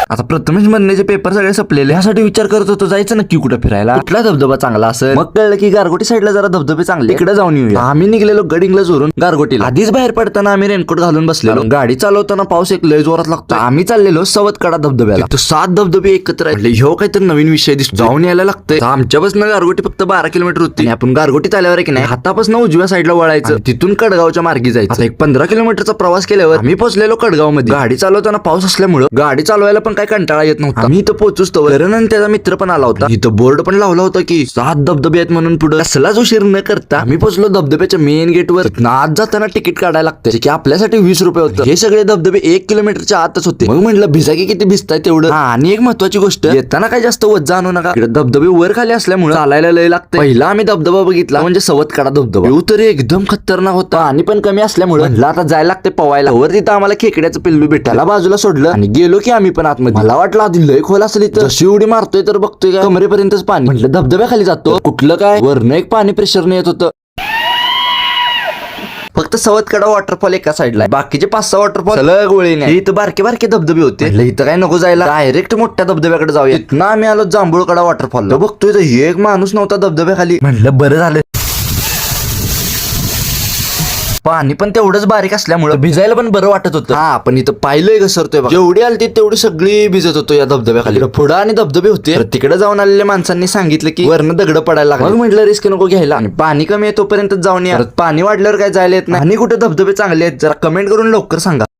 आता प्रथमेश मधनेचे पेपर सगळे संपलेले, यासाठी विचार करत होतो जायचं नक्की कुठे फिरायला, कुठला धबधबा चांगला असेल. मग कळलं की गारगोटी साईडला जरा धबधबे चांगले, इकडे जाऊन येऊया. आम्ही निघलेलो गडिंग्लज वरून गारगोटीला. आधीच बाहेर पडताना आम्ही रेनकोट घालून बसलेलो. गाडी चालवताना पाऊस एक लय जोरात लागतो. आम्ही चाललेलो सवतकडा धबधब्याला. तिथं 7 धबधबे एकत्र आहेत. ह्यो काहीतरी नवीन विषय दिसतो, जाऊन यायला लागतंय. आमच्यापासून गारगोटी फक्त 12 किलोमीटर होती. आपण गारगोटीत आल्यावर की नाही हातापासून उजव्या साईडला वळायचं, तिथून कडगावच्या मार्गी जायचं. आता एक 15 किलोमीटरचा प्रवास केल्यावर आम्ही पोहोचलेलो कडगाव मध्ये. गाडी चालवताना पाऊस असल्यामुळे गाडी चालवायला पण काय कंटाळा येत नव्हता. आम्ही इथं पोहोचूच तो करण आणि त्याचा मित्र पण आला होता. इथं बोर्ड पण लावला होता की 7 धबधबे आहेत म्हणून. पुढे असलाच उशीर न करता आम्ही पोहोचलो धबधब्याच्या मेन गेटवर. आत जाताना तिकीट काढायला लागतं, की आपल्यासाठी 20 रुपये होतं. हे सगळे धबधबे 1 किलोमीटरच्या आतच होते. मग म्हटलं भिजा की किती भिजताय तेवढं. आणि एक महत्वाची गोष्ट, येताना काय जास्त वज्जा आणू नका. धबधबे वर खाली असल्यामुळे चालायला लय लागतं. पहिला आम्ही धबधबा बघितला म्हणजे सवतकडा धबधबा. तो तरी एकदम खतरनाक होता आणि पण कमी असल्यामुळे म्हटलं आता जायला लागते पवायला. वर तिथं आम्हाला खेकड्याचं पिल्लू भेटायला बाजूला सोडलं आणि गेलो की आम्ही पण आतमध्ये. मला वाटलं आधी लय खोल असेल इथं. जशी उडी मारतोय तर बघतोय काय कमरेपर्यंतच पाणी. म्हटलं धबधब्याखाली जातो, कुठलं काय वरनं एक पाणी प्रेशरने येत होतं. फक्त सवतकडा वॉटरफॉल एका साईडला, बाकीचे 5-6 वॉटरफॉल सलग वळीने. इथं बारके बारके धबधबे होते. इथं काय नको जायला, डायरेक्ट मोठ्या धबधब्याकडे जाऊया. इथनं आम्ही आलो जांभूळकडा वॉटरफॉल. बघतोय तर एक माणूस नव्हता धबधब्याखाली. म्हटलं बरं झालं. पाणी पण तेवढंच बारीक असल्यामुळे भिजायला पण बरं वाटत होतं. हा पण इथं पाहिलंय घसरतोय बघा. जेवढी आलती तेवढी सगळी भिजत होतो या धबधब्याखाली. पुढं आणि धबधबे होते. तिकडे जाऊन आलेल्या माणसांनी सांगितलं की वरनं दगड पडायला लागले. मग म्हटलं रिस्क नको घ्यायला आणि पाणी कमी आहे तोपर्यंत जाऊन या. पाणी वाढल्यावर काय जायला येत नाही. आणि कुठे धबधबे चांगले आहेत जरा कमेंट करून लवकर सांगा.